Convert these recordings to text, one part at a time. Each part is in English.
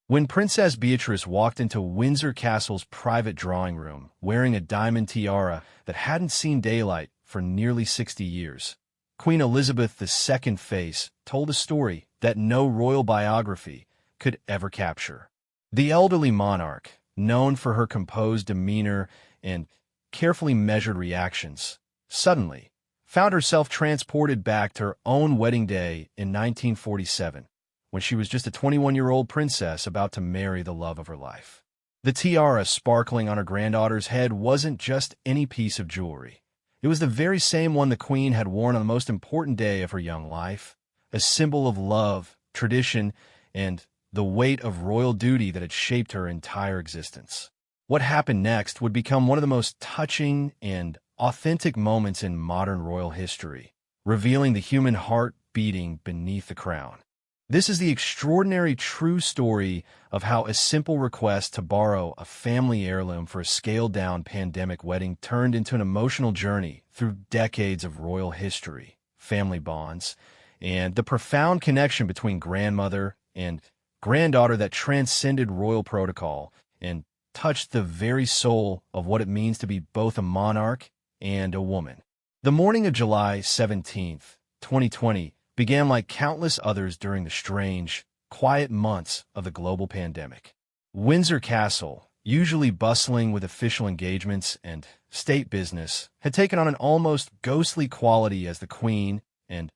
When Princess Beatrice walked into Windsor Castle's private drawing room, wearing a diamond tiara that hadn't seen daylight for nearly 60 years, Queen Elizabeth II's face told a story that no royal biography could ever capture. The elderly monarch, known for her composed demeanor and carefully measured reactions, suddenly found herself transported back to her own wedding day in 1947, when she was just a 21-year-old princess about to marry the love of her life. The tiara sparkling on her granddaughter's head wasn't just any piece of jewelry. It was the very same one the Queen had worn on the most important day of her young life, a symbol of love, tradition, and the weight of royal duty that had shaped her entire existence. What happened next would become one of the most touching and authentic moments in modern royal history, revealing the human heart beating beneath the crown. This is the extraordinary true story of how a simple request to borrow a family heirloom for a scaled-down pandemic wedding turned into an emotional journey through decades of royal history, family bonds, and the profound connection between grandmother and granddaughter that transcended royal protocol and touched the very soul of what it means to be both a monarch and a woman. The morning of July 17th, 2020, began like countless others during the strange, quiet months of the global pandemic. Windsor Castle, usually bustling with official engagements and state business, had taken on an almost ghostly quality as the Queen and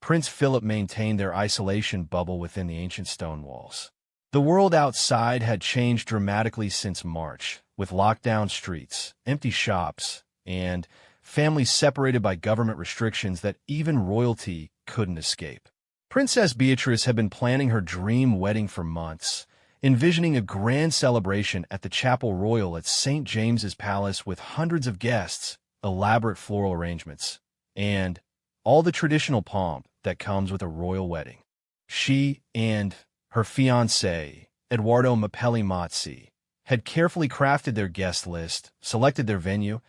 Prince Philip maintained their isolation bubble within the ancient stone walls. The world outside had changed dramatically since March, with lockdown streets, empty shops, and families separated by government restrictions that even royalty couldn't escape. Princess Beatrice had been planning her dream wedding for months, envisioning a grand celebration at the Chapel Royal at St. James's Palace with hundreds of guests, elaborate floral arrangements, and all the traditional pomp that comes with a royal wedding. She and her fiancé, Edoardo Mapelli-Mazzi, had carefully crafted their guest list, selected their venue,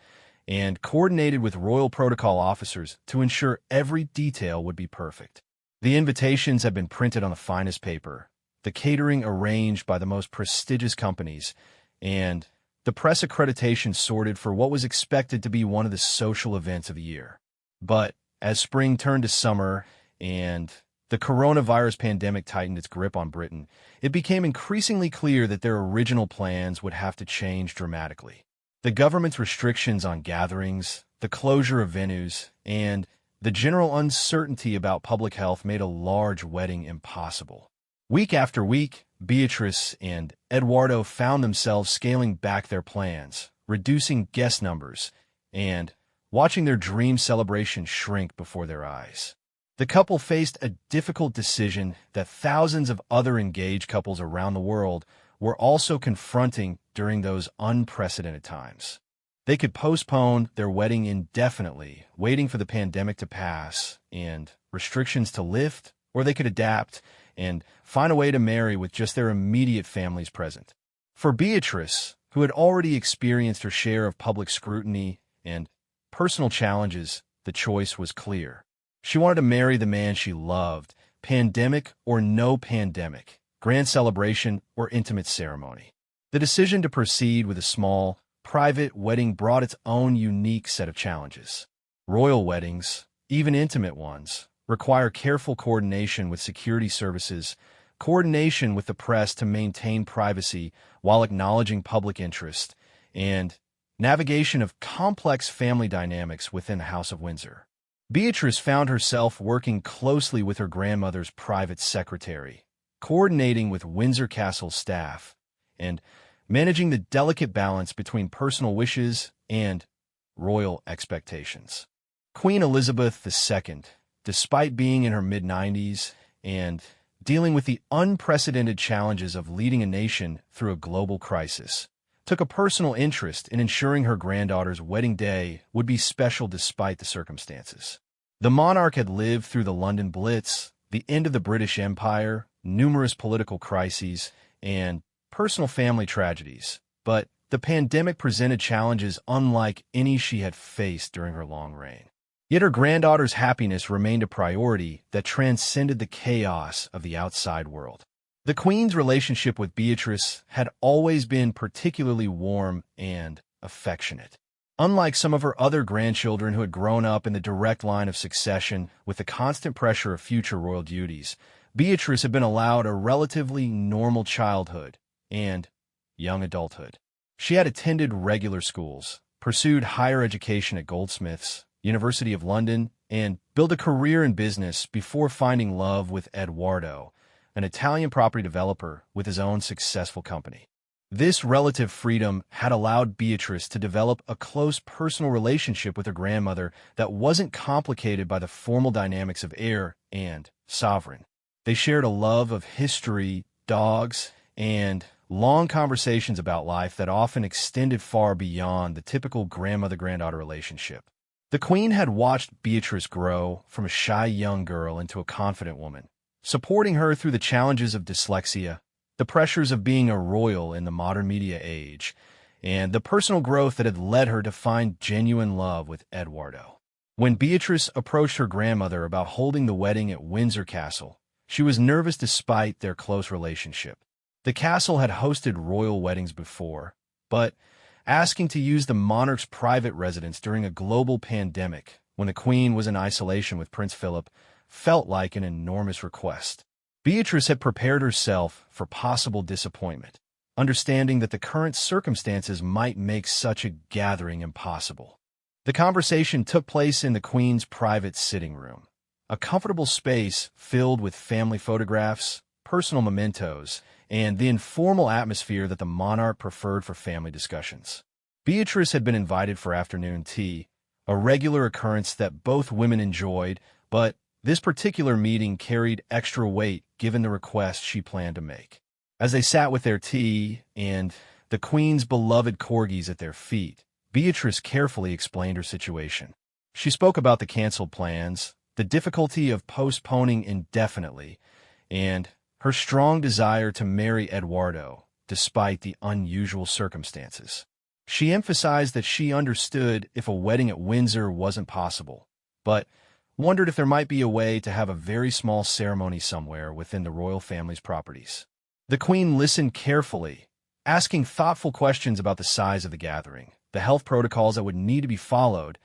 and coordinated with royal protocol officers to ensure every detail would be perfect. The invitations had been printed on the finest paper, the catering arranged by the most prestigious companies, and the press accreditation sorted for what was expected to be one of the social events of the year. But as spring turned to summer and the coronavirus pandemic tightened its grip on Britain, it became increasingly clear that their original plans would have to change dramatically. The government's restrictions on gatherings, the closure of venues, and the general uncertainty about public health made a large wedding impossible. Week after week, Beatrice and Edoardo found themselves scaling back their plans, reducing guest numbers, and watching their dream celebration shrink before their eyes. The couple faced a difficult decision that thousands of other engaged couples around the world were also confronting during those unprecedented times. They could postpone their wedding indefinitely, waiting for the pandemic to pass and restrictions to lift, or they could adapt and find a way to marry with just their immediate families present. For Beatrice, who had already experienced her share of public scrutiny and personal challenges, the choice was clear. She wanted to marry the man she loved, pandemic or no pandemic, grand celebration or intimate ceremony. The decision to proceed with a small, private wedding brought its own unique set of challenges. Royal weddings, even intimate ones, require careful coordination with security services, coordination with the press to maintain privacy while acknowledging public interest, and navigation of complex family dynamics within the House of Windsor. Beatrice found herself working closely with her grandmother's private secretary, coordinating with Windsor Castle staff, and managing the delicate balance between personal wishes and royal expectations. Queen Elizabeth II, despite being in her mid-90s and dealing with the unprecedented challenges of leading a nation through a global crisis, took a personal interest in ensuring her granddaughter's wedding day would be special despite the circumstances. The monarch had lived through the London Blitz, the end of the British Empire, numerous political crises, and personal family tragedies, but the pandemic presented challenges unlike any she had faced during her long reign. Yet her granddaughter's happiness remained a priority that transcended the chaos of the outside world. The Queen's relationship with Beatrice had always been particularly warm and affectionate. Unlike some of her other grandchildren who had grown up in the direct line of succession with the constant pressure of future royal duties, Beatrice had been allowed a relatively normal childhood and young adulthood. She had attended regular schools, pursued higher education at Goldsmiths, University of London, and built a career in business before finding love with Edoardo, an Italian property developer with his own successful company. This relative freedom had allowed Beatrice to develop a close personal relationship with her grandmother that wasn't complicated by the formal dynamics of heir and sovereign. They shared a love of history, dogs, and long conversations about life that often extended far beyond the typical grandmother-granddaughter relationship. The Queen had watched Beatrice grow from a shy young girl into a confident woman, supporting her through the challenges of dyslexia, the pressures of being a royal in the modern media age, and the personal growth that had led her to find genuine love with Edoardo. When Beatrice approached her grandmother about holding the wedding at Windsor Castle, she was nervous despite their close relationship. The castle had hosted royal weddings before, but asking to use the monarch's private residence during a global pandemic when the Queen was in isolation with Prince Philip felt like an enormous request. Beatrice had prepared herself for possible disappointment, understanding that the current circumstances might make such a gathering impossible. The conversation took place in the Queen's private sitting room, a comfortable space filled with family photographs, personal mementos, and the informal atmosphere that the monarch preferred for family discussions. Beatrice had been invited for afternoon tea, a regular occurrence that both women enjoyed, but this particular meeting carried extra weight given the request she planned to make. As they sat with their tea and the Queen's beloved corgis at their feet, Beatrice carefully explained her situation. She spoke about the canceled plans, the difficulty of postponing indefinitely, and her strong desire to marry Edoardo, despite the unusual circumstances. She emphasized that she understood if a wedding at Windsor wasn't possible, but wondered if there might be a way to have a very small ceremony somewhere within the royal family's properties. The Queen listened carefully, asking thoughtful questions about the size of the gathering, the health protocols that would need to be followed,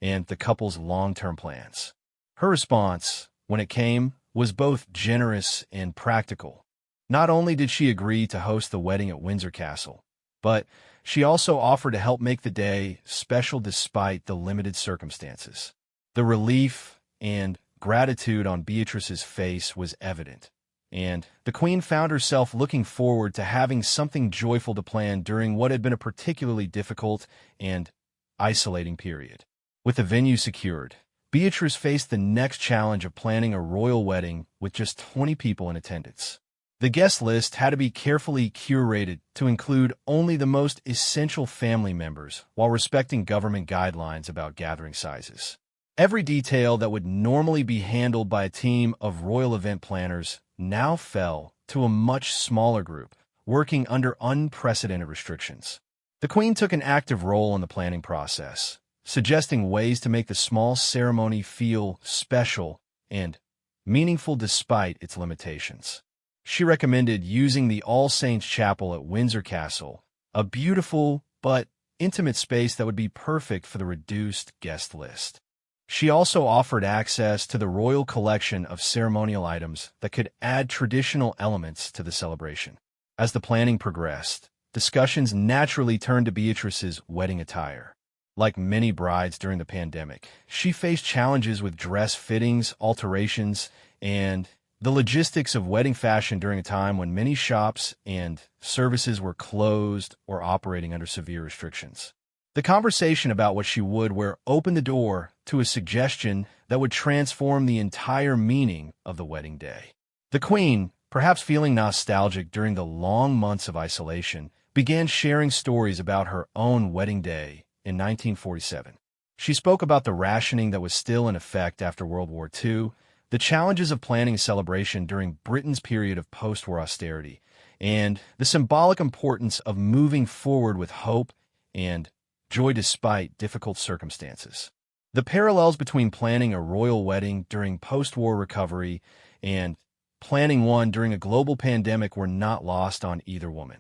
and the couple's long-term plans. Her response, when it came, was both generous and practical. Not only did she agree to host the wedding at Windsor Castle, but she also offered to help make the day special despite the limited circumstances. The relief and gratitude on Beatrice's face was evident, and the Queen found herself looking forward to having something joyful to plan during what had been a particularly difficult and isolating period. With the venue secured, Beatrice faced the next challenge of planning a royal wedding with just 20 people in attendance. The guest list had to be carefully curated to include only the most essential family members while respecting government guidelines about gathering sizes. Every detail that would normally be handled by a team of royal event planners now fell to a much smaller group, working under unprecedented restrictions. The Queen took an active role in the planning process, suggesting ways to make the small ceremony feel special and meaningful despite its limitations. She recommended using the All Saints Chapel at Windsor Castle, a beautiful but intimate space that would be perfect for the reduced guest list. She also offered access to the royal collection of ceremonial items that could add traditional elements to the celebration. As the planning progressed, discussions naturally turned to Beatrice's wedding attire. Like many brides during the pandemic, she faced challenges with dress fittings, alterations, and the logistics of wedding fashion during a time when many shops and services were closed or operating under severe restrictions. The conversation about what she would wear opened the door to a suggestion that would transform the entire meaning of the wedding day. The Queen, perhaps feeling nostalgic during the long months of isolation, began sharing stories about her own wedding day in 1947. She spoke about the rationing that was still in effect after World War II, the challenges of planning a celebration during Britain's period of post-war austerity, and the symbolic importance of moving forward with hope and joy despite difficult circumstances. The parallels between planning a royal wedding during post-war recovery and planning one during a global pandemic were not lost on either woman.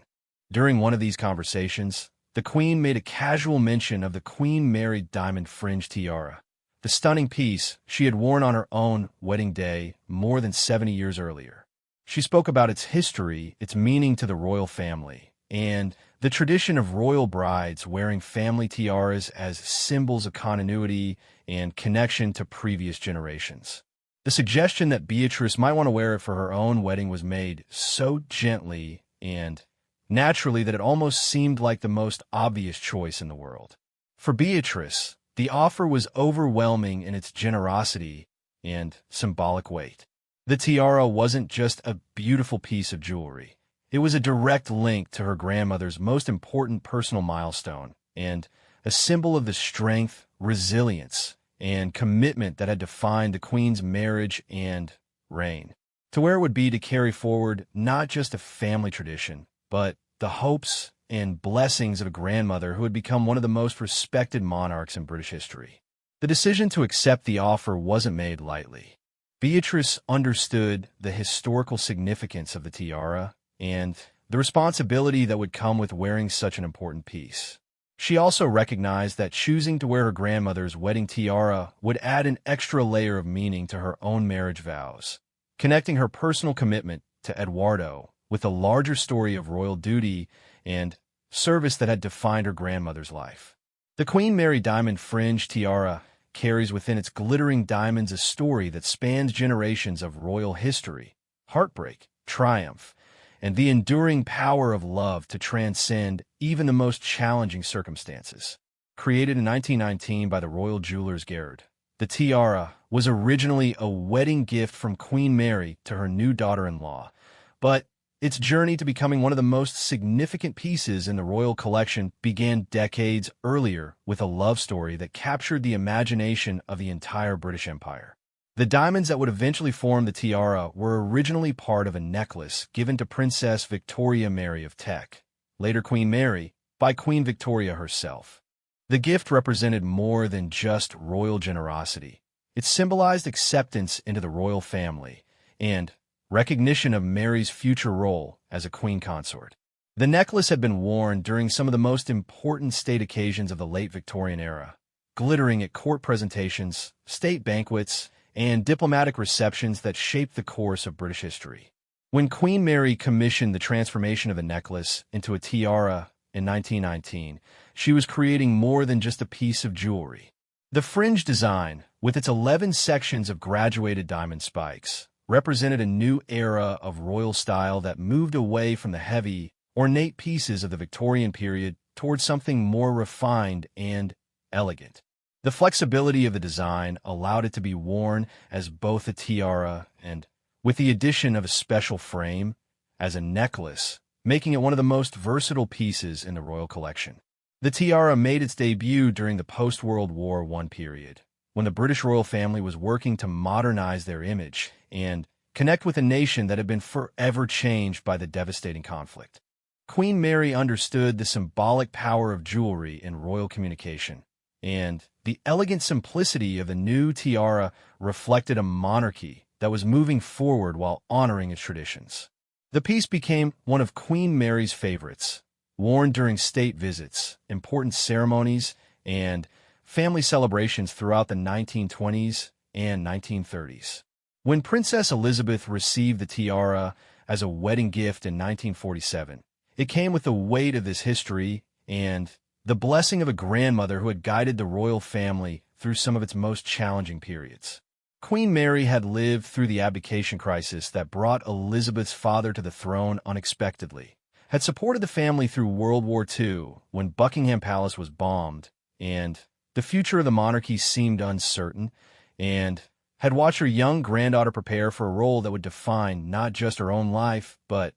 During one of these conversations, the Queen made a casual mention of the Queen Mary diamond fringe tiara, the stunning piece she had worn on her own wedding day more than 70 years earlier. She spoke about its history, its meaning to the royal family, and the tradition of royal brides wearing family tiaras as symbols of continuity and connection to previous generations. The suggestion that Beatrice might want to wear it for her own wedding was made so gently and naturally that it almost seemed like the most obvious choice in the world. For Beatrice, the offer was overwhelming in its generosity and symbolic weight. The tiara wasn't just a beautiful piece of jewelry. It was a direct link to her grandmother's most important personal milestone and a symbol of the strength, resilience, and commitment that had defined the Queen's marriage and reign. To wear it would be to carry forward not just a family tradition, but the hopes and blessings of a grandmother who had become one of the most respected monarchs in British history. The decision to accept the offer wasn't made lightly. Beatrice understood the historical significance of the tiara and the responsibility that would come with wearing such an important piece. She also recognized that choosing to wear her grandmother's wedding tiara would add an extra layer of meaning to her own marriage vows, connecting her personal commitment to Eduardo with the larger story of royal duty and service that had defined her grandmother's life. The Queen Mary diamond fringe tiara carries within its glittering diamonds a story that spans generations of royal history, heartbreak, triumph, and the enduring power of love to transcend even the most challenging circumstances. Created in 1919 by the royal jewelers Garrard, the tiara was originally a wedding gift from Queen Mary to her new daughter-in-law, but its journey to becoming one of the most significant pieces in the royal collection began decades earlier with a love story that captured the imagination of the entire British Empire. The diamonds that would eventually form the tiara were originally part of a necklace given to Princess Victoria Mary of Teck, later Queen Mary, by Queen Victoria herself. The gift represented more than just royal generosity. It symbolized acceptance into the royal family and recognition of Mary's future role as a queen consort. The necklace had been worn during some of the most important state occasions of the late Victorian era, glittering at court presentations, state banquets, and diplomatic receptions that shaped the course of British history. When Queen Mary commissioned the transformation of the necklace into a tiara in 1919, she was creating more than just a piece of jewelry. The fringe design, with its 11 sections of graduated diamond spikes, represented a new era of royal style that moved away from the heavy, ornate pieces of the Victorian period towards something more refined and elegant. The flexibility of the design allowed it to be worn as both a tiara and, with the addition of a special frame, as a necklace, making it one of the most versatile pieces in the royal collection. The tiara made its debut during the post-World War I period, when the British royal family was working to modernize their image and connect with a nation that had been forever changed by the devastating conflict. Queen Mary understood the symbolic power of jewelry in royal communication, and the elegant simplicity of the new tiara reflected a monarchy that was moving forward while honoring its traditions. The piece became one of Queen Mary's favorites, worn during state visits, important ceremonies, and family celebrations throughout the 1920s and 1930s. When Princess Elizabeth received the tiara as a wedding gift in 1947, it came with the weight of this history and the blessing of a grandmother who had guided the royal family through some of its most challenging periods. Queen Mary had lived through the abdication crisis that brought Elizabeth's father to the throne unexpectedly, had supported the family through World War II when Buckingham Palace was bombed, and the future of the monarchy seemed uncertain, and had watched her young granddaughter prepare for a role that would define not just her own life, but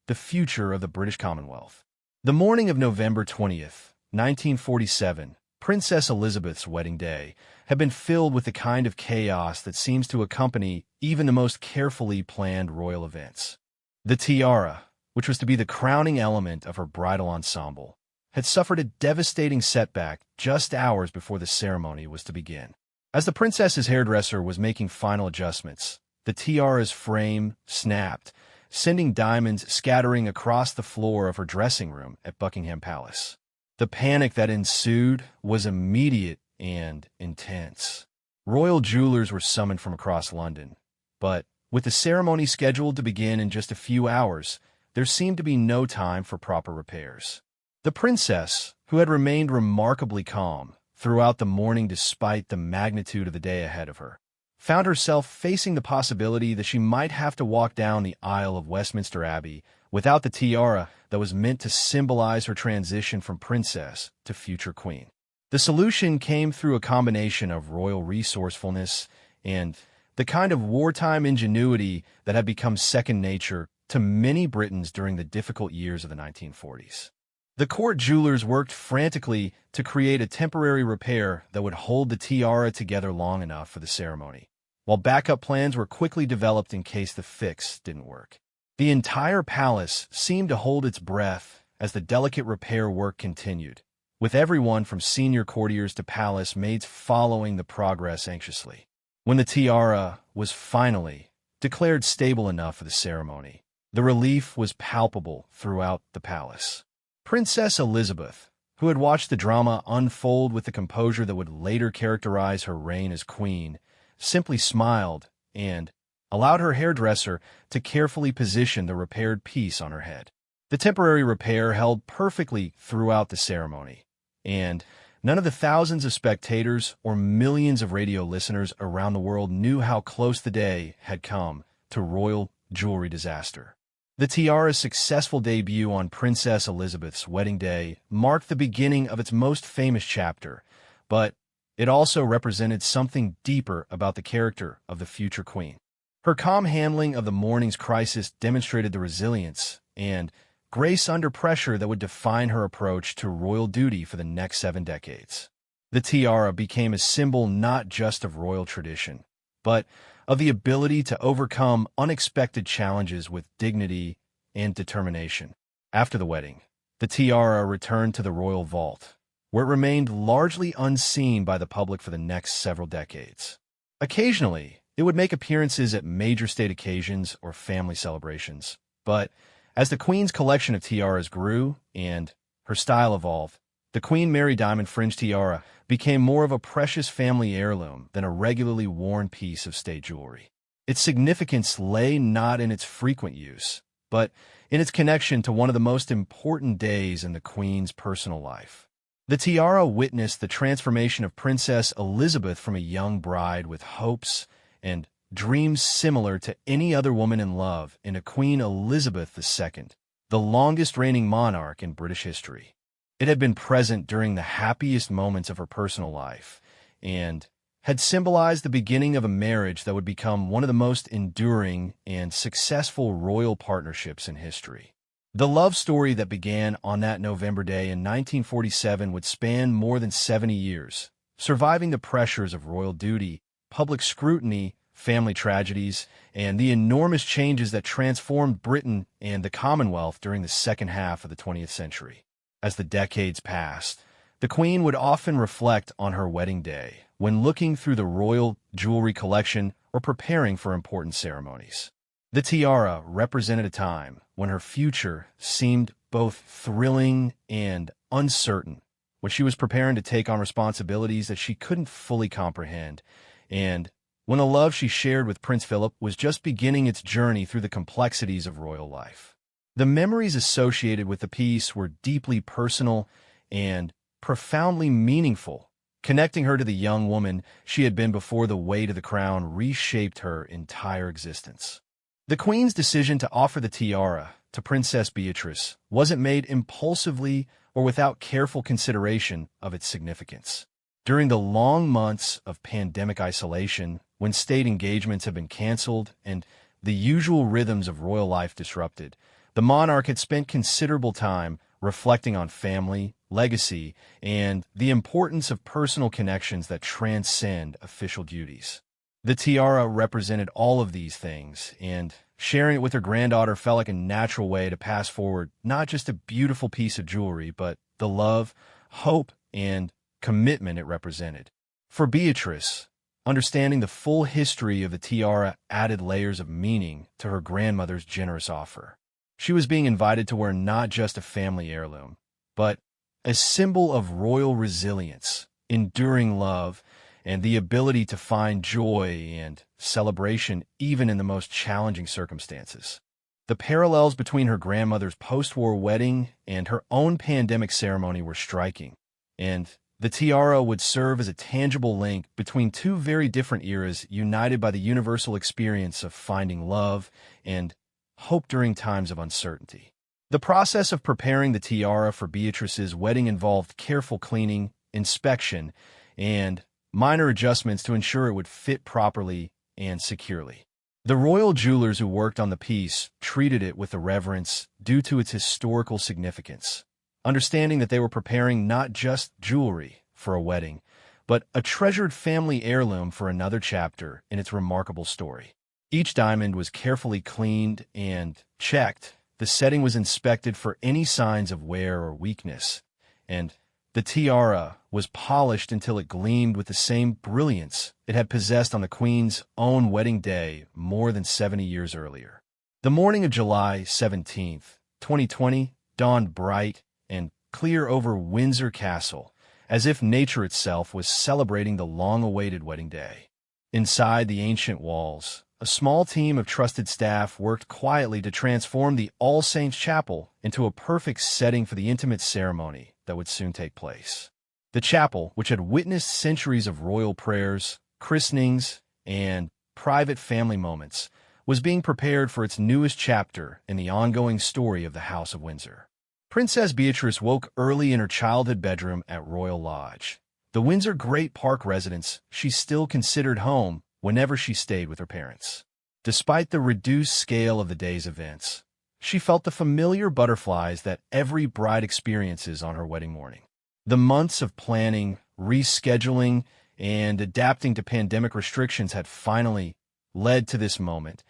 the future of the British Commonwealth. The morning of November 20th, 1947, Princess Elizabeth's wedding day, had been filled with the kind of chaos that seems to accompany even the most carefully planned royal events. The tiara, which was to be the crowning element of her bridal ensemble, had suffered a devastating setback just hours before the ceremony was to begin. As the princess's hairdresser was making final adjustments, the tiara's frame snapped, sending diamonds scattering across the floor of her dressing room at Buckingham Palace. The panic that ensued was immediate and intense. Royal jewelers were summoned from across London, but with the ceremony scheduled to begin in just a few hours, there seemed to be no time for proper repairs. The princess, who had remained remarkably calm throughout the morning despite the magnitude of the day ahead of her, found herself facing the possibility that she might have to walk down the aisle of Westminster Abbey without the tiara that was meant to symbolize her transition from princess to future queen. The solution came through a combination of royal resourcefulness and the kind of wartime ingenuity that had become second nature to many Britons during the difficult years of the 1940s. The court jewelers worked frantically to create a temporary repair that would hold the tiara together long enough for the ceremony, while backup plans were quickly developed in case the fix didn't work. The entire palace seemed to hold its breath as the delicate repair work continued, with everyone from senior courtiers to palace maids following the progress anxiously. When the tiara was finally declared stable enough for the ceremony, the relief was palpable throughout the palace. Princess Elizabeth, who had watched the drama unfold with the composure that would later characterize her reign as queen, simply smiled and allowed her hairdresser to carefully position the repaired piece on her head. The temporary repair held perfectly throughout the ceremony, and none of the thousands of spectators or millions of radio listeners around the world knew how close the day had come to royal jewelry disaster. The tiara's successful debut on Princess Elizabeth's wedding day marked the beginning of its most famous chapter, but it also represented something deeper about the character of the future queen. Her calm handling of the morning's crisis demonstrated the resilience and grace under pressure that would define her approach to royal duty for the next 7 decades. The tiara became a symbol not just of royal tradition, but of the ability to overcome unexpected challenges with dignity and determination. After the wedding, the tiara returned to the royal vault, where it remained largely unseen by the public for the next several decades. Occasionally, it would make appearances at major state occasions or family celebrations, but as the Queen's collection of tiaras grew and her style evolved, the Queen Mary diamond fringe tiara became more of a precious family heirloom than a regularly worn piece of state jewelry. Its significance lay not in its frequent use, but in its connection to one of the most important days in the Queen's personal life. The tiara witnessed the transformation of Princess Elizabeth from a young bride with hopes and dreams similar to any other woman in love into Queen Elizabeth II, the longest reigning monarch in British history. It had been present during the happiest moments of her personal life and had symbolized the beginning of a marriage that would become one of the most enduring and successful royal partnerships in history. The love story that began on that November day in 1947 would span more than 70 years, surviving the pressures of royal duty, public scrutiny, family tragedies, and the enormous changes that transformed Britain and the Commonwealth during the second half of the 20th century. As the decades passed, the Queen would often reflect on her wedding day when looking through the royal jewelry collection or preparing for important ceremonies. The tiara represented a time when her future seemed both thrilling and uncertain, when she was preparing to take on responsibilities that she couldn't fully comprehend, and when the love she shared with Prince Philip was just beginning its journey through the complexities of royal life. The memories associated with the piece were deeply personal and profoundly meaningful, connecting her to the young woman she had been before the weight of the crown reshaped her entire existence. The Queen's decision to offer the tiara to Princess Beatrice wasn't made impulsively or without careful consideration of its significance. During the long months of pandemic isolation, when state engagements had been canceled and the usual rhythms of royal life disrupted, the monarch had spent considerable time reflecting on family, legacy, and the importance of personal connections that transcend official duties. The tiara represented all of these things, and sharing it with her granddaughter felt like a natural way to pass forward not just a beautiful piece of jewelry, but the love, hope, and commitment it represented. For Beatrice, Understanding the full history of the tiara added layers of meaning to her grandmother's generous offer. She was being invited to wear not just a family heirloom, but a symbol of royal resilience, enduring love, and the ability to find joy and celebration even in the most challenging circumstances. The parallels between her grandmother's post-war wedding and her own pandemic ceremony were striking, and the tiara would serve as a tangible link between two very different eras united by the universal experience of finding love and hope during times of uncertainty. The process of preparing the tiara for Beatrice's wedding involved careful cleaning, inspection, and minor adjustments to ensure it would fit properly and securely. The royal jewelers who worked on the piece treated it with a reverence due to its historical significance, understanding that they were preparing not just jewelry for a wedding, but a treasured family heirloom for another chapter in its remarkable story. Each diamond was carefully cleaned and checked. The setting was inspected for any signs of wear or weakness, and the tiara was polished until it gleamed with the same brilliance it had possessed on the Queen's own wedding day more than 70 years earlier. The morning of July 17th, 2020, dawned bright and clear over Windsor Castle, as if nature itself was celebrating the long-awaited wedding day. Inside the ancient walls, a small team of trusted staff worked quietly to transform the All Saints Chapel into a perfect setting for the intimate ceremony that would soon take place. The chapel, which had witnessed centuries of royal prayers, christenings, and private family moments, was being prepared for its newest chapter in the ongoing story of the House of Windsor. Princess Beatrice woke early in her childhood bedroom at Royal Lodge, the Windsor Great Park residence she still considered home whenever she stayed with her parents. Despite the reduced scale of the day's events, she felt the familiar butterflies that every bride experiences on her wedding morning. The months of planning, rescheduling, and adapting to pandemic restrictions had finally led to this moment,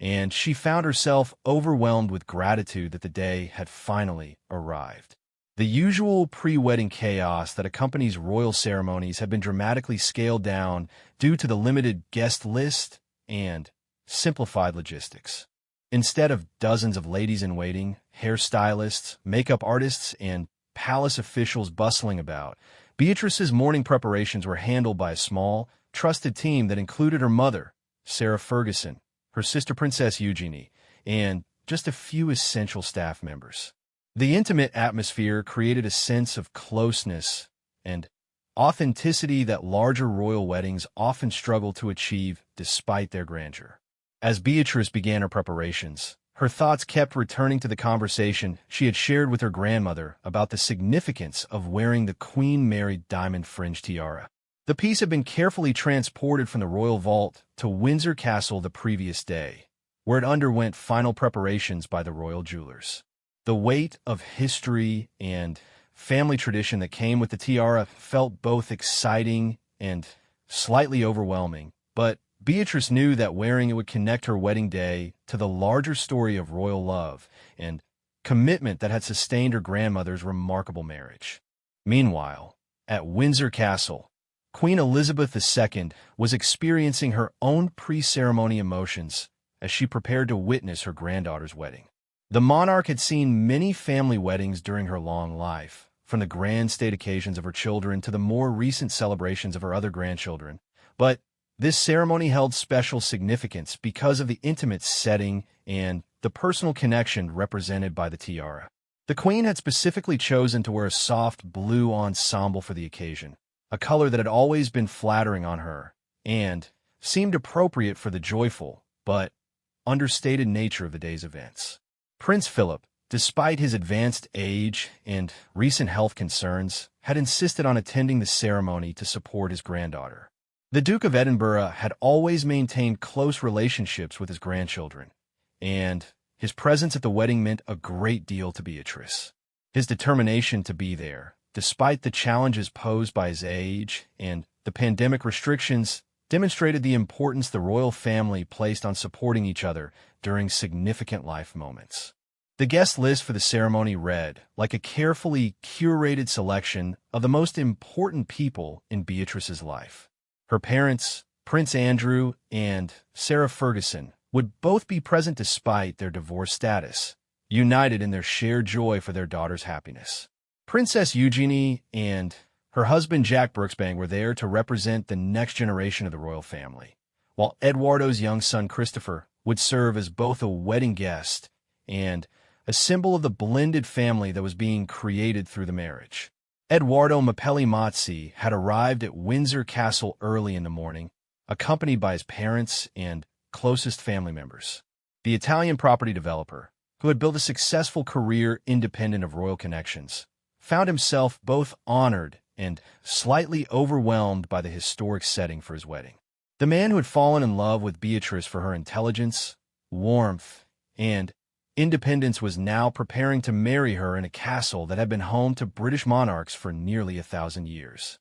and she found herself overwhelmed with gratitude that the day had finally arrived. The usual pre-wedding chaos that accompanies royal ceremonies had been dramatically scaled down due to the limited guest list and simplified logistics. Instead of dozens of ladies-in-waiting, hairstylists, makeup artists, and palace officials bustling about, Beatrice's morning preparations were handled by a small, trusted team that included her mother, Sarah Ferguson, her sister Princess Eugenie, and just a few essential staff members. The intimate atmosphere created a sense of closeness and authenticity that larger royal weddings often struggle to achieve despite their grandeur. As Beatrice began her preparations, her thoughts kept returning to the conversation she had shared with her grandmother about the significance of wearing the Queen Mary diamond fringe tiara. The piece had been carefully transported from the royal vault to Windsor Castle the previous day, where it underwent final preparations by the royal jewelers. The weight of history and family tradition that came with the tiara felt both exciting and slightly overwhelming, but Beatrice knew that wearing it would connect her wedding day to the larger story of royal love and commitment that had sustained her grandmother's remarkable marriage. Meanwhile, at Windsor Castle, Queen Elizabeth II was experiencing her own pre-ceremony emotions as she prepared to witness her granddaughter's wedding. The monarch had seen many family weddings during her long life, from the grand state occasions of her children to the more recent celebrations of her other grandchildren, but this ceremony held special significance because of the intimate setting and the personal connection represented by the tiara. The Queen had specifically chosen to wear a soft blue ensemble for the occasion, a color that had always been flattering on her and seemed appropriate for the joyful but understated nature of the day's events. Prince Philip, despite his advanced age and recent health concerns, had insisted on attending the ceremony to support his granddaughter. The Duke of Edinburgh had always maintained close relationships with his grandchildren, and his presence at the wedding meant a great deal to Beatrice. His determination to be there, despite the challenges posed by his age and the pandemic restrictions, demonstrated the importance the royal family placed on supporting each other during significant life moments. The guest list for the ceremony read like a carefully curated selection of the most important people in Beatrice's life. Her parents, Prince Andrew and Sarah Ferguson, would both be present despite their divorce status, united in their shared joy for their daughter's happiness. Princess Eugenie and her husband Jack Brooksbank were there to represent the next generation of the royal family, while Eduardo's young son Christopher would serve as both a wedding guest and a symbol of the blended family that was being created through the marriage. Eduardo Mapelli Mazzi had arrived at Windsor Castle early in the morning, accompanied by his parents and closest family members. The Italian property developer, who had built a successful career independent of royal connections, found himself both honored and slightly overwhelmed by the historic setting for his wedding. The man who had fallen in love with Beatrice for her intelligence, warmth, and independence was now preparing to marry her in a castle that had been home to British monarchs for nearly 1,000 years.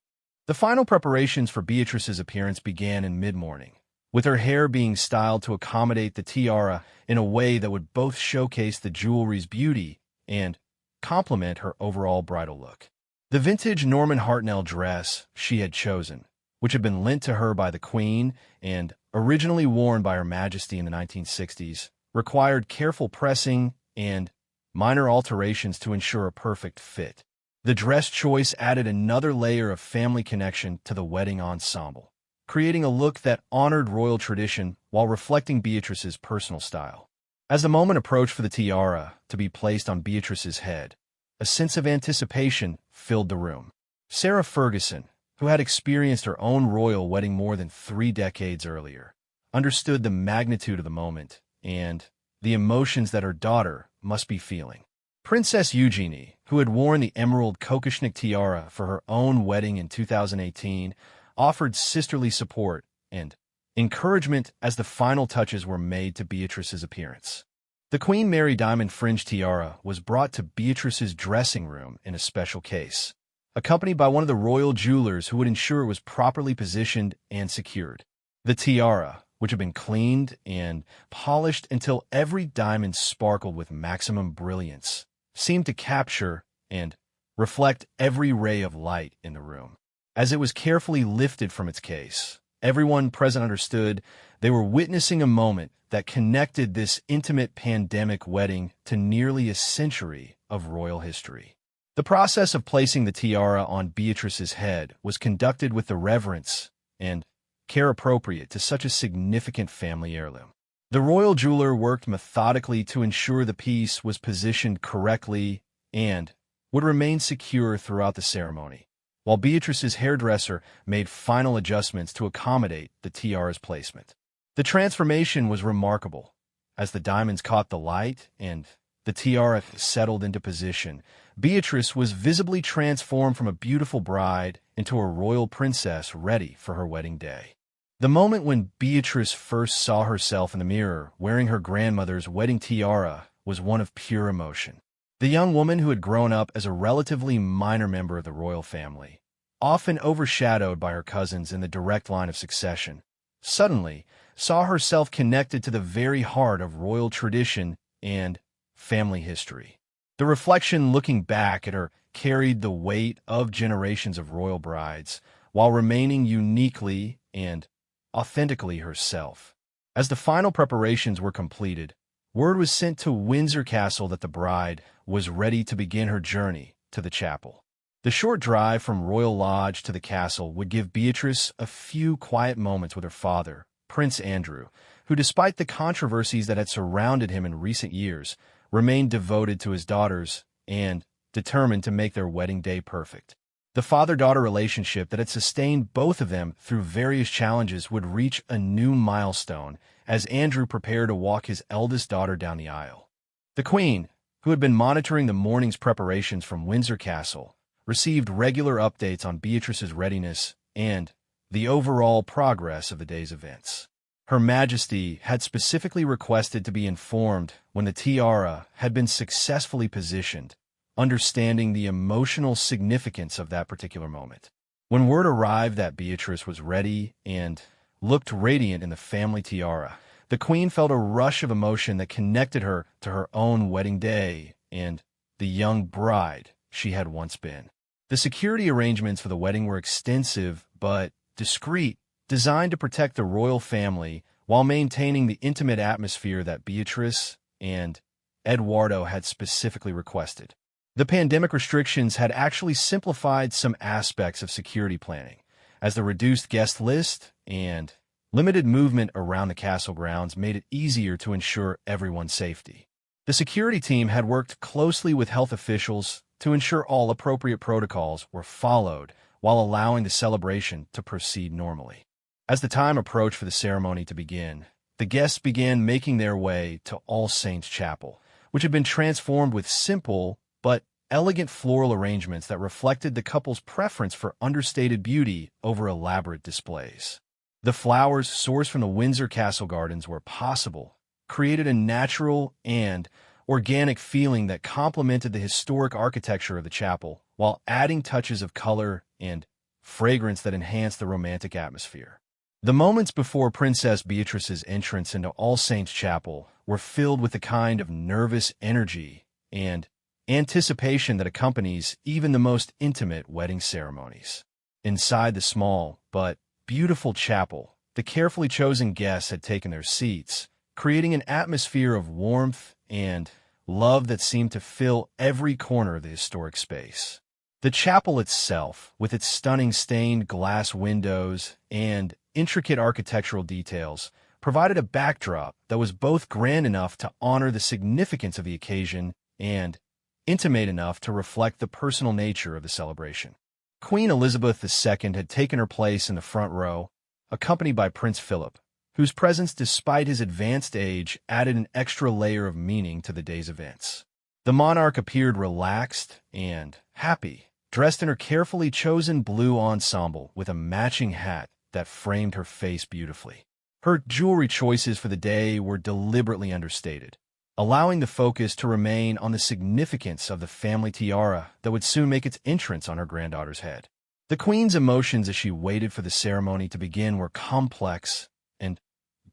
The final preparations for Beatrice's appearance began in mid-morning, with her hair being styled to accommodate the tiara in a way that would both showcase the jewelry's beauty and complement her overall bridal look. The vintage Norman Hartnell dress she had chosen, which had been lent to her by the Queen and originally worn by Her Majesty in the 1960s, required careful pressing and minor alterations to ensure a perfect fit. The dress choice added another layer of family connection to the wedding ensemble, creating a look that honored royal tradition while reflecting Beatrice's personal style. As the moment approached for the tiara to be placed on Beatrice's head, a sense of anticipation filled the room. Sarah Ferguson, who had experienced her own royal wedding more than 3 decades earlier, understood the magnitude of the moment and the emotions that her daughter must be feeling. Princess Eugenie, who had worn the emerald Kokoshnik tiara for her own wedding in 2018, offered sisterly support and encouragement as the final touches were made to Beatrice's appearance. The Queen Mary diamond fringe tiara was brought to Beatrice's dressing room in a special case, accompanied by one of the royal jewelers who would ensure it was properly positioned and secured. The tiara, which had been cleaned and polished until every diamond sparkled with maximum brilliance, seemed to capture and reflect every ray of light in the room. As it was carefully lifted from its case, everyone present understood they were witnessing a moment that connected this intimate pandemic wedding to nearly a century of royal history. The process of placing the tiara on Beatrice's head was conducted with the reverence and care appropriate to such a significant family heirloom. The royal jeweler worked methodically to ensure the piece was positioned correctly and would remain secure throughout the ceremony, while Beatrice's hairdresser made final adjustments to accommodate the tiara's placement. The transformation was remarkable. As the diamonds caught the light and the tiara settled into position, Beatrice was visibly transformed from a beautiful bride into a royal princess ready for her wedding day. The moment when Beatrice first saw herself in the mirror wearing her grandmother's wedding tiara was one of pure emotion. The young woman who had grown up as a relatively minor member of the royal family, often overshadowed by her cousins in the direct line of succession, suddenly saw herself connected to the very heart of royal tradition and family history. The reflection looking back at her carried the weight of generations of royal brides while remaining uniquely and authentically herself. As the final preparations were completed, word was sent to Windsor Castle that the bride was ready to begin her journey to the chapel. The short drive from Royal Lodge to the castle would give Beatrice a few quiet moments with her father, Prince Andrew, who, despite the controversies that had surrounded him in recent years, remained devoted to his daughters and determined to make their wedding day perfect. The father-daughter relationship that had sustained both of them through various challenges would reach a new milestone as Andrew prepared to walk his eldest daughter down the aisle. The Queen, who had been monitoring the morning's preparations from Windsor Castle, received regular updates on Beatrice's readiness and the overall progress of the day's events. Her Majesty had specifically requested to be informed when the tiara had been successfully positioned, understanding the emotional significance of that particular moment. When word arrived that Beatrice was ready and looked radiant in the family tiara, the Queen felt a rush of emotion that connected her to her own wedding day and the young bride she had once been. The security arrangements for the wedding were extensive but discreet designed to protect the royal family while maintaining the intimate atmosphere that Beatrice and Eduardo had specifically requested. The pandemic restrictions had actually simplified some aspects of security planning, as the reduced guest list and limited movement around the castle grounds made it easier to ensure everyone's safety. The security team had worked closely with health officials to ensure all appropriate protocols were followed while allowing the celebration to proceed normally. As the time approached for the ceremony to begin, the guests began making their way to All Saints Chapel, which had been transformed with simple but elegant floral arrangements that reflected the couple's preference for understated beauty over elaborate displays. The flowers sourced from the Windsor Castle Gardens where possible created a natural and organic feeling that complemented the historic architecture of the chapel while adding touches of color and fragrance that enhanced the romantic atmosphere. The moments before Princess Beatrice's entrance into All Saints Chapel were filled with the kind of nervous energy and anticipation that accompanies even the most intimate wedding ceremonies. Inside the small but beautiful chapel, the carefully chosen guests had taken their seats, creating an atmosphere of warmth and love that seemed to fill every corner of the historic space. The chapel itself, with its stunning stained glass windows and intricate architectural details, provided a backdrop that was both grand enough to honor the significance of the occasion and intimate enough to reflect the personal nature of the celebration. Queen Elizabeth II had taken her place in the front row, accompanied by Prince Philip, whose presence, despite his advanced age, added an extra layer of meaning to the day's events. The monarch appeared relaxed and happy, dressed in her carefully chosen blue ensemble with a matching hat that framed her face beautifully. Her jewelry choices for the day were deliberately understated, allowing the focus to remain on the significance of the family tiara that would soon make its entrance on her granddaughter's head. The Queen's emotions as she waited for the ceremony to begin were complex and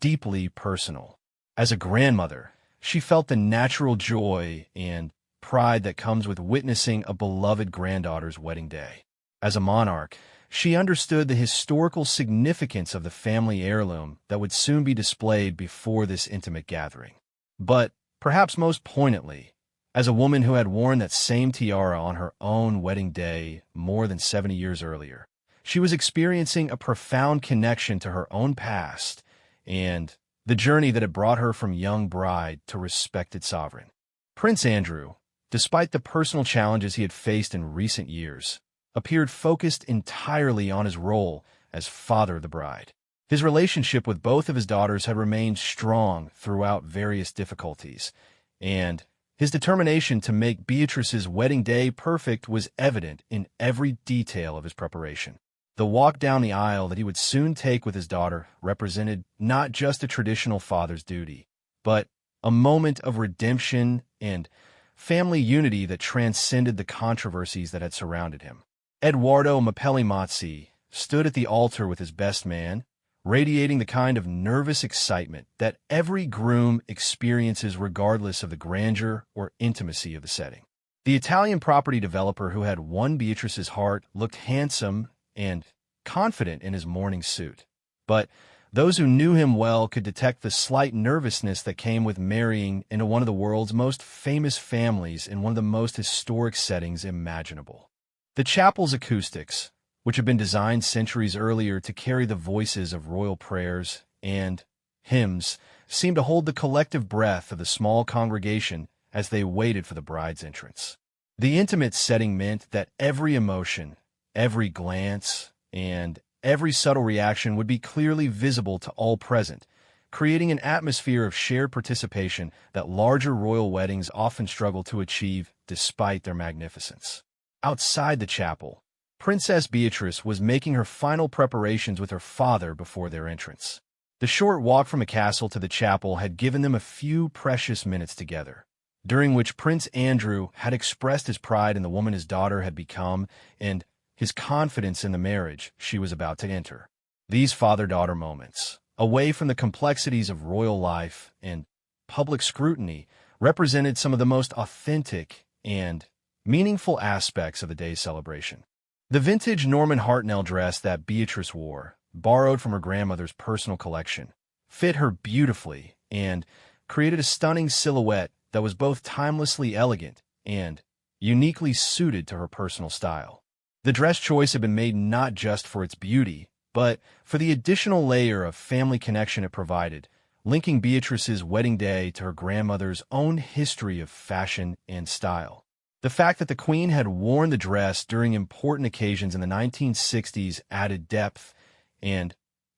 deeply personal. As a grandmother, she felt the natural joy and pride that comes with witnessing a beloved granddaughter's wedding day. As a monarch, she understood the historical significance of the family heirloom that would soon be displayed before this intimate gathering. But perhaps most poignantly, as a woman who had worn that same tiara on her own wedding day more than 70 years earlier, she was experiencing a profound connection to her own past and the journey that had brought her from young bride to respected sovereign. Prince Andrew, despite the personal challenges he had faced in recent years, appeared focused entirely on his role as father of the bride. His relationship with both of his daughters had remained strong throughout various difficulties, and his determination to make Beatrice's wedding day perfect was evident in every detail of his preparation. The walk down the aisle that he would soon take with his daughter represented not just a traditional father's duty, but a moment of redemption and family unity that transcended the controversies that had surrounded him. Eduardo Mazzi stood at the altar with his best man, radiating the kind of nervous excitement that every groom experiences regardless of the grandeur or intimacy of the setting. The Italian property developer who had won Beatrice's heart looked handsome and confident in his mourning suit, but those who knew him well could detect the slight nervousness that came with marrying into one of the world's most famous families in one of the most historic settings imaginable. The chapel's acoustics, which had been designed centuries earlier to carry the voices of royal prayers and hymns, seemed to hold the collective breath of the small congregation as they waited for the bride's entrance. The intimate setting meant that every emotion, every glance, and every subtle reaction would be clearly visible to all present, creating an atmosphere of shared participation that larger royal weddings often struggle to achieve despite their magnificence. Outside the chapel, Princess Beatrice was making her final preparations with her father before their entrance. The short walk from the castle to the chapel had given them a few precious minutes together, during which Prince Andrew had expressed his pride in the woman his daughter had become and his confidence in the marriage she was about to enter. These father-daughter moments, away from the complexities of royal life and public scrutiny, represented some of the most authentic and meaningful aspects of the day's celebration. The vintage Norman Hartnell dress that Beatrice wore, borrowed from her grandmother's personal collection, fit her beautifully and created a stunning silhouette that was both timelessly elegant and uniquely suited to her personal style. The dress choice had been made not just for its beauty, but for the additional layer of family connection it provided, linking Beatrice's wedding day to her grandmother's own history of fashion and style. The fact that the Queen had worn the dress during important occasions in the 1960s added depth and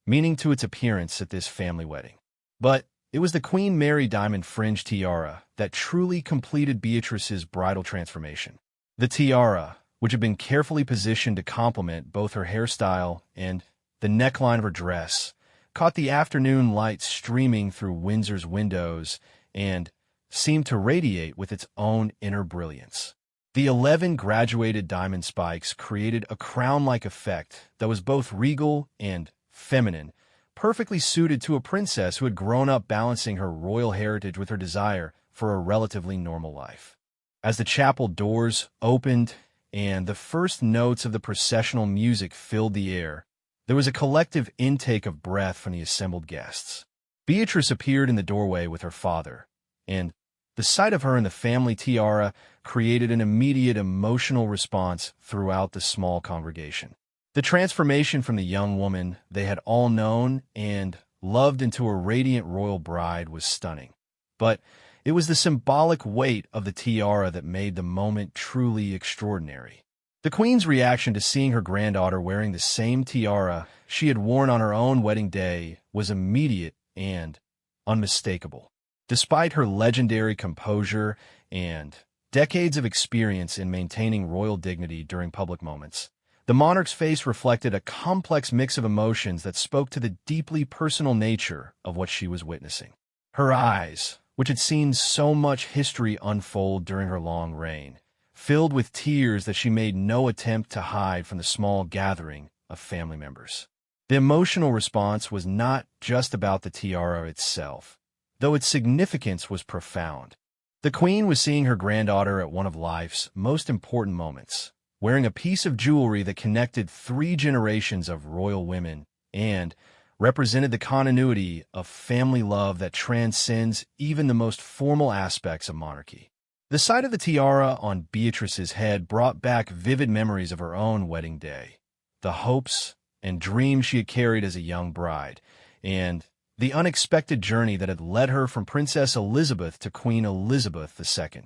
meaning to its appearance at this family wedding. But it was the Queen Mary diamond fringe tiara that truly completed Beatrice's bridal transformation. The tiara, which had been carefully positioned to complement both her hairstyle and the neckline of her dress, caught the afternoon light streaming through Windsor's windows and seemed to radiate with its own inner brilliance. The 11 graduated diamond spikes created a crown-like effect that was both regal and feminine, perfectly suited to a princess who had grown up balancing her royal heritage with her desire for a relatively normal life. As the chapel doors opened and the first notes of the processional music filled the air, there was a collective intake of breath from the assembled guests. Beatrice appeared in the doorway with her father, and the sight of her in the family tiara created an immediate emotional response throughout the small congregation. The transformation from the young woman they had all known and loved into a radiant royal bride was stunning. But it was the symbolic weight of the tiara that made the moment truly extraordinary. The Queen's reaction to seeing her granddaughter wearing the same tiara she had worn on her own wedding day was immediate and unmistakable. Despite her legendary composure and decades of experience in maintaining royal dignity during public moments, the monarch's face reflected a complex mix of emotions that spoke to the deeply personal nature of what she was witnessing. Her eyes, which had seen so much history unfold during her long reign, filled with tears that she made no attempt to hide from the small gathering of family members. The emotional response was not just about the tiara itself, though its significance was profound. The Queen was seeing her granddaughter at one of life's most important moments, wearing a piece of jewelry that connected 3 generations of royal women and represented the continuity of family love that transcends even the most formal aspects of monarchy. The sight of the tiara on Beatrice's head brought back vivid memories of her own wedding day, the hopes and dreams she had carried as a young bride, and the unexpected journey that had led her from Princess Elizabeth to Queen Elizabeth II.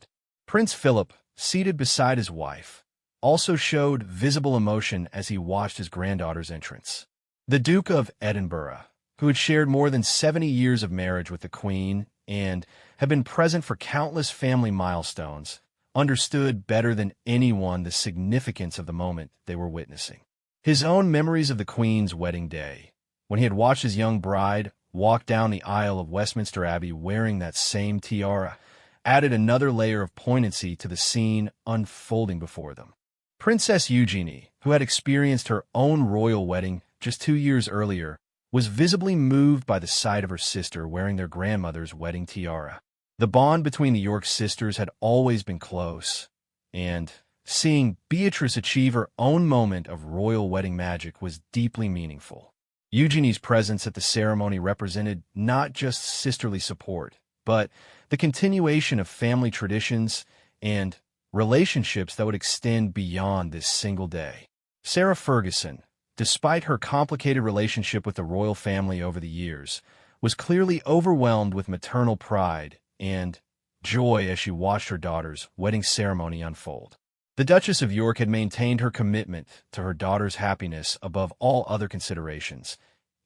Prince Philip, seated beside his wife, also showed visible emotion as he watched his granddaughter's entrance. The Duke of Edinburgh, who had shared more than 70 years of marriage with the Queen and had been present for countless family milestones, understood better than anyone the significance of the moment they were witnessing. His own memories of the Queen's wedding day, when he had watched his young bride walk down the aisle of Westminster Abbey wearing that same tiara, added another layer of poignancy to the scene unfolding before them. Princess Eugenie, who had experienced her own royal wedding just 2 years earlier, was visibly moved by the sight of her sister wearing their grandmother's wedding tiara. The bond between the York sisters had always been close, and seeing Beatrice achieve her own moment of royal wedding magic was deeply meaningful. Eugenie's presence at the ceremony represented not just sisterly support, but the continuation of family traditions and relationships that would extend beyond this single day. Sarah Ferguson, despite her complicated relationship with the royal family over the years, was clearly overwhelmed with maternal pride and joy as she watched her daughter's wedding ceremony unfold. The Duchess of York had maintained her commitment to her daughter's happiness above all other considerations,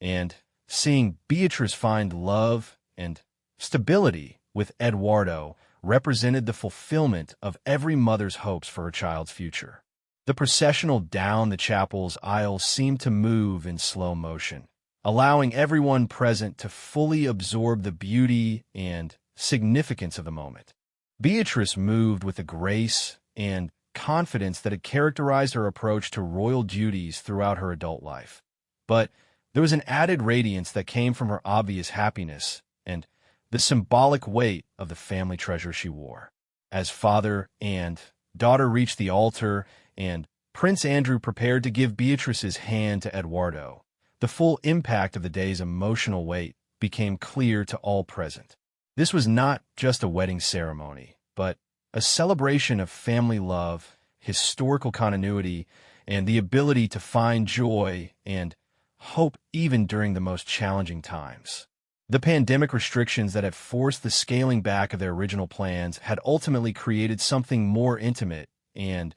and seeing Beatrice find love and stability with Eduardo represented the fulfillment of every mother's hopes for her child's future. The processional down the chapel's aisles seemed to move in slow motion, allowing everyone present to fully absorb the beauty and significance of the moment. Beatrice moved with the grace and confidence that had characterized her approach to royal duties throughout her adult life. But there was an added radiance that came from her obvious happiness and the symbolic weight of the family treasure she wore. As father and daughter reached the altar and Prince Andrew prepared to give Beatrice's hand to Eduardo, the full impact of the day's emotional weight became clear to all present. This was not just a wedding ceremony, but a celebration of family love, historical continuity, and the ability to find joy and hope even during the most challenging times. The pandemic restrictions that had forced the scaling back of their original plans had ultimately created something more intimate and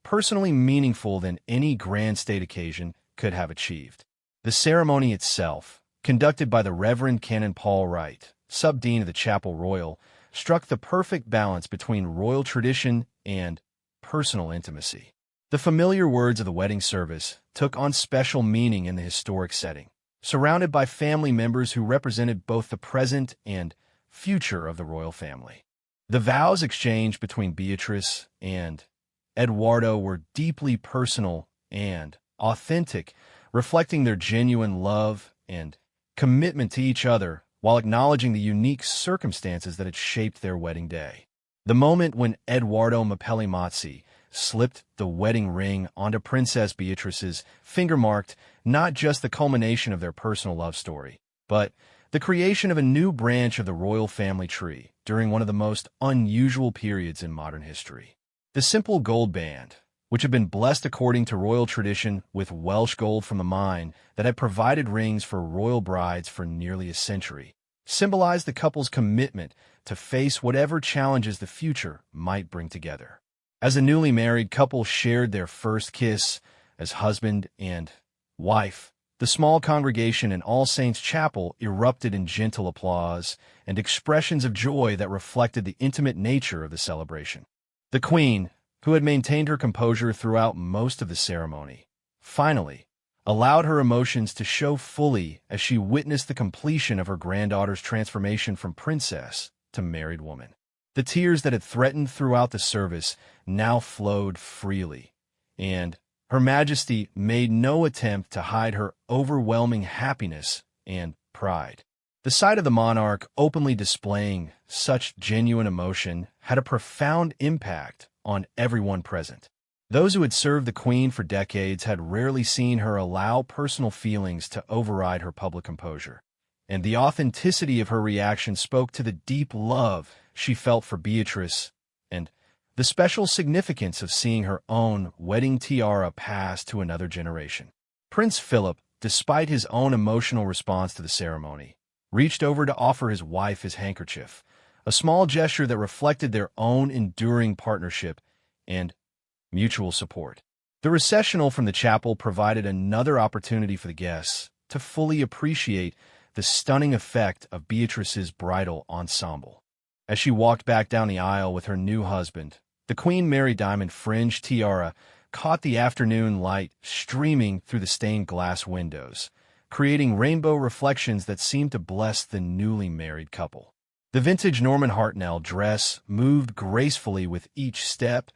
personally meaningful than any grand state occasion could have achieved. The ceremony itself, conducted by the Reverend Canon Paul Wright, Subdean of the Chapel Royal, struck the perfect balance between royal tradition and personal intimacy. The familiar words of the wedding service took on special meaning in the historic setting, surrounded by family members who represented both the present and future of the royal family. The vows exchanged between Beatrice and Eduardo were deeply personal and authentic, reflecting their genuine love and commitment to each other while acknowledging the unique circumstances that had shaped their wedding day. The moment when Eduardo Mapelli slipped the wedding ring onto Princess Beatrice's finger marked not just the culmination of their personal love story, but the creation of a new branch of the royal family tree during one of the most unusual periods in modern history. The simple gold band, which had been blessed according to royal tradition with Welsh gold from the mine that had provided rings for royal brides for nearly a century, symbolized the couple's commitment to face whatever challenges the future might bring together. As a newly married couple shared their first kiss as husband and wife, the small congregation in All Saints Chapel erupted in gentle applause and expressions of joy that reflected the intimate nature of the celebration. The Queen, who had maintained her composure throughout most of the ceremony, finally allowed her emotions to show fully as she witnessed the completion of her granddaughter's transformation from princess to married woman. The tears that had threatened throughout the service now flowed freely, and Her Majesty made no attempt to hide her overwhelming happiness and pride. The sight of the monarch openly displaying such genuine emotion had a profound impact on everyone present. Those who had served the Queen for decades had rarely seen her allow personal feelings to override her public composure, and the authenticity of her reaction spoke to the deep love she felt for Beatrice and the special significance of seeing her own wedding tiara pass to another generation. Prince Philip, despite his own emotional response to the ceremony, reached over to offer his wife his handkerchief, a small gesture that reflected their own enduring partnership and mutual support. The recessional from the chapel provided another opportunity for the guests to fully appreciate the stunning effect of Beatrice's bridal ensemble. As she walked back down the aisle with her new husband, the Queen Mary diamond fringed tiara caught the afternoon light streaming through the stained glass windows, creating rainbow reflections that seemed to bless the newly married couple. The vintage Norman Hartnell dress moved gracefully with each step,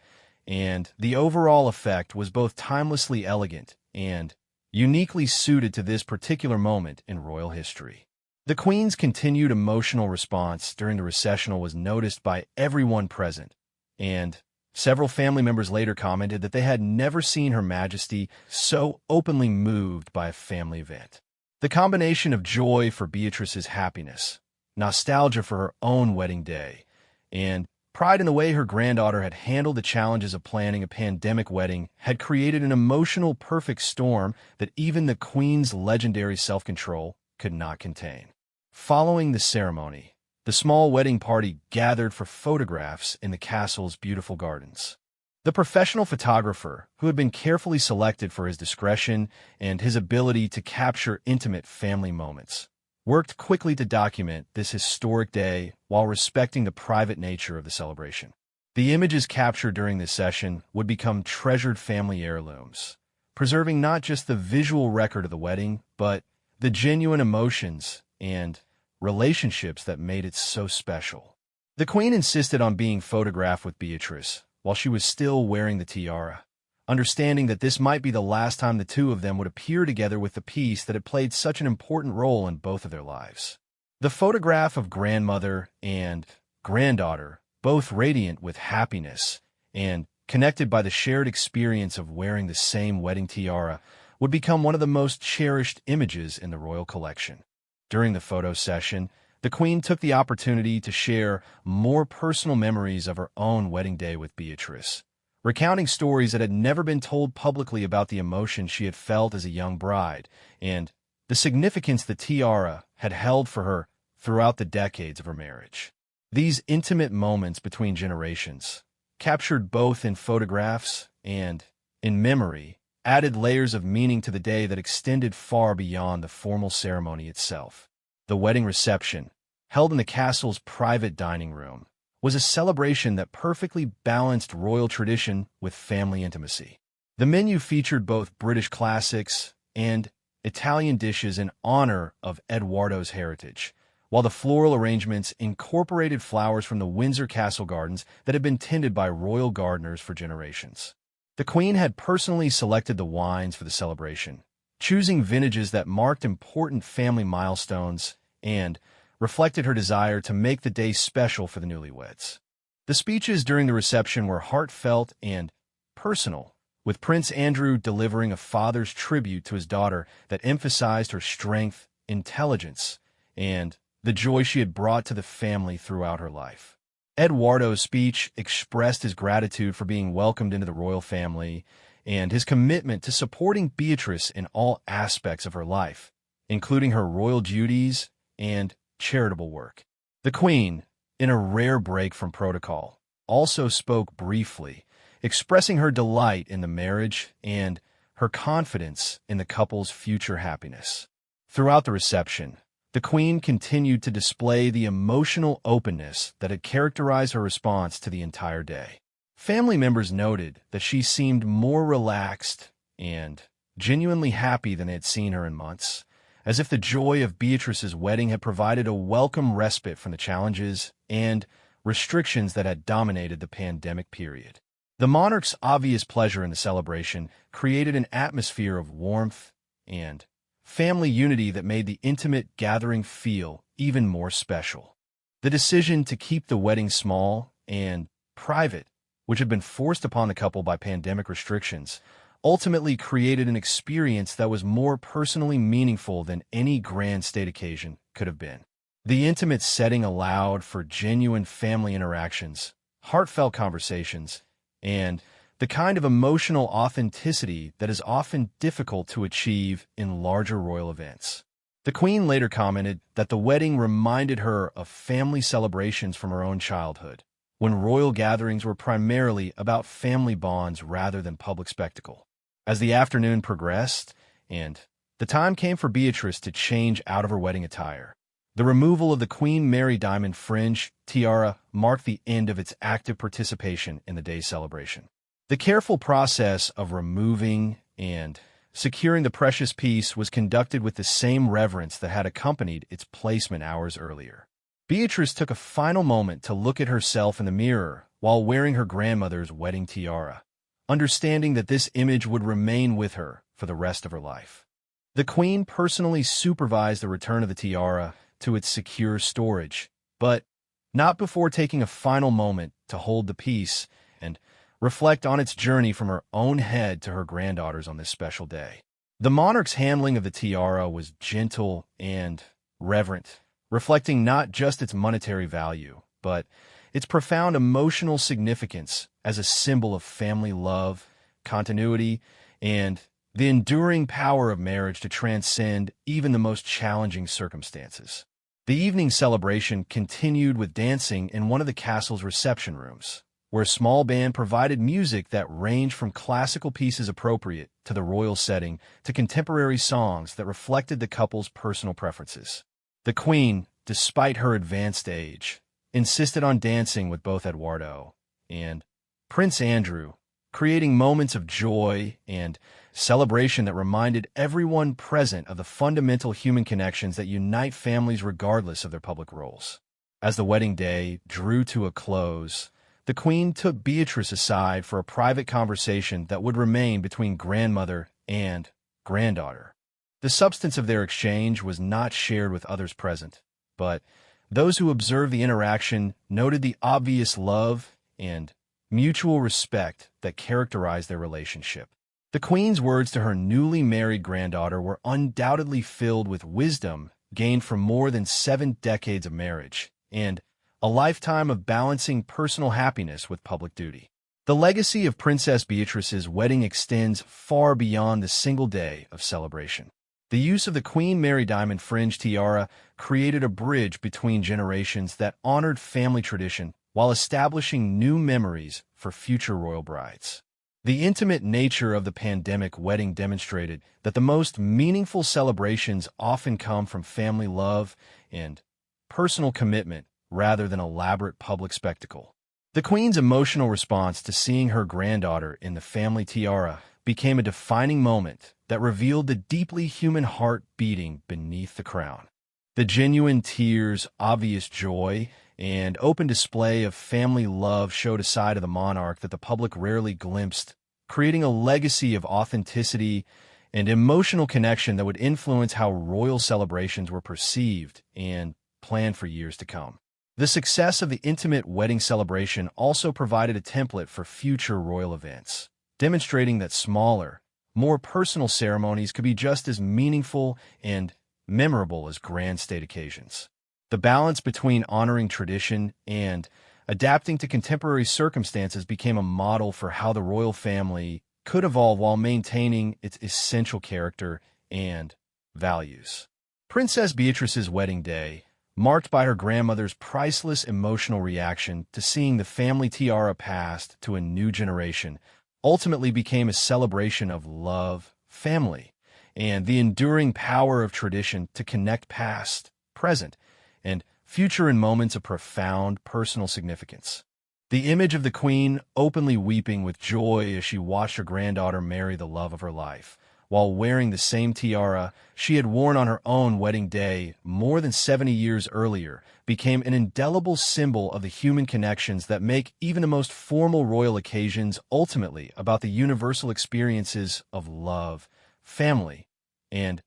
and the overall effect was both timelessly elegant and uniquely suited to this particular moment in royal history. The Queen's continued emotional response during the recessional was noticed by everyone present, and several family members later commented that they had never seen Her Majesty so openly moved by a family event. The combination of joy for Beatrice's happiness, nostalgia for her own wedding day, and pride in the way her granddaughter had handled the challenges of planning a pandemic wedding had created an emotional perfect storm that even the Queen's legendary self-control could not contain. Following the ceremony, the small wedding party gathered for photographs in the castle's beautiful gardens. The professional photographer, who had been carefully selected for his discretion and his ability to capture intimate family moments, worked quickly to document this historic day while respecting the private nature of the celebration. The images captured during this session would become treasured family heirlooms, preserving not just the visual record of the wedding, but the genuine emotions and relationships that made it so special. The Queen insisted on being photographed with Beatrice while she was still wearing the tiara, understanding that this might be the last time the two of them would appear together with the piece that had played such an important role in both of their lives. The photograph of grandmother and granddaughter, both radiant with happiness and connected by the shared experience of wearing the same wedding tiara, would become one of the most cherished images in the royal collection. During the photo session, the Queen took the opportunity to share more personal memories of her own wedding day with Beatrice, recounting stories that had never been told publicly about the emotion she had felt as a young bride and the significance the tiara had held for her throughout the decades of her marriage. These intimate moments between generations, captured both in photographs and in memory, added layers of meaning to the day that extended far beyond the formal ceremony itself. The wedding reception, held in the castle's private dining room, was a celebration that perfectly balanced royal tradition with family intimacy. The menu featured both British classics and Italian dishes in honor of Edoardo's heritage, while the floral arrangements incorporated flowers from the Windsor Castle gardens that had been tended by royal gardeners for generations. The Queen had personally selected the wines for the celebration, choosing vintages that marked important family milestones and reflected her desire to make the day special for the newlyweds. The speeches during the reception were heartfelt and personal, with Prince Andrew delivering a father's tribute to his daughter that emphasized her strength, intelligence, and the joy she had brought to the family throughout her life. Edoardo's speech expressed his gratitude for being welcomed into the royal family and his commitment to supporting Beatrice in all aspects of her life, including her royal duties and charitable work. The Queen, in a rare break from protocol, also spoke briefly, expressing her delight in the marriage and her confidence in the couple's future happiness. Throughout the reception, the Queen continued to display the emotional openness that had characterized her response to the entire day. Family members noted that she seemed more relaxed and genuinely happy than they had seen her in months, as if the joy of Beatrice's wedding had provided a welcome respite from the challenges and restrictions that had dominated the pandemic period. The monarch's obvious pleasure in the celebration created an atmosphere of warmth and family unity that made the intimate gathering feel even more special. The decision to keep the wedding small and private, which had been forced upon the couple by pandemic restrictions, ultimately created an experience that was more personally meaningful than any grand state occasion could have been. The intimate setting allowed for genuine family interactions, heartfelt conversations, and the kind of emotional authenticity that is often difficult to achieve in larger royal events. The Queen later commented that the wedding reminded her of family celebrations from her own childhood, when royal gatherings were primarily about family bonds rather than public spectacle. As the afternoon progressed, and the time came for Beatrice to change out of her wedding attire, the removal of the Queen Mary diamond fringe tiara marked the end of its active participation in the day's celebration. The careful process of removing and securing the precious piece was conducted with the same reverence that had accompanied its placement hours earlier. Beatrice took a final moment to look at herself in the mirror while wearing her grandmother's wedding tiara, understanding that this image would remain with her for the rest of her life. The Queen personally supervised the return of the tiara to its secure storage, but not before taking a final moment to hold the piece and reflect on its journey from her own head to her granddaughters on this special day. The monarch's handling of the tiara was gentle and reverent, reflecting not just its monetary value, but its profound emotional significance as a symbol of family love, continuity, and the enduring power of marriage to transcend even the most challenging circumstances. The evening celebration continued with dancing in one of the castle's reception rooms, where a small band provided music that ranged from classical pieces appropriate to the royal setting to contemporary songs that reflected the couple's personal preferences. The Queen, despite her advanced age, insisted on dancing with both Edoardo and Prince Andrew, creating moments of joy and celebration that reminded everyone present of the fundamental human connections that unite families regardless of their public roles. As the wedding day drew to a close, the Queen took Beatrice aside for a private conversation that would remain between grandmother and granddaughter. The substance of their exchange was not shared with others present, but those who observed the interaction noted the obvious love and mutual respect that characterized their relationship. The Queen's words to her newly married granddaughter were undoubtedly filled with wisdom gained from more than 7 decades of marriage and a lifetime of balancing personal happiness with public duty. The legacy of Princess Beatrice's wedding extends far beyond the single day of celebration. The use of the Queen Mary diamond fringe tiara created a bridge between generations that honored family tradition while establishing new memories for future royal brides. The intimate nature of the pandemic wedding demonstrated that the most meaningful celebrations often come from family love and personal commitment rather than elaborate public spectacle. The Queen's emotional response to seeing her granddaughter in the family tiara became a defining moment that revealed the deeply human heart beating beneath the crown. The genuine tears, obvious joy, and open display of family love showed a side of the monarch that the public rarely glimpsed, creating a legacy of authenticity and emotional connection that would influence how royal celebrations were perceived and planned for years to come. The success of the intimate wedding celebration also provided a template for future royal events, demonstrating that smaller, more personal ceremonies could be just as meaningful and memorable as grand state occasions. The balance between honoring tradition and adapting to contemporary circumstances became a model for how the royal family could evolve while maintaining its essential character and values. Princess Beatrice's wedding day, marked by her grandmother's priceless emotional reaction to seeing the family tiara passed to a new generation, ultimately became a celebration of love, family, and the enduring power of tradition to connect past, present, and future in moments of profound personal significance. The image of the Queen openly weeping with joy as she watched her granddaughter marry the love of her life, while wearing the same tiara she had worn on her own wedding day more than 70 years earlier, became an indelible symbol of the human connections that make even the most formal royal occasions ultimately about the universal experiences of love, family, and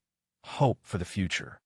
hope for the future.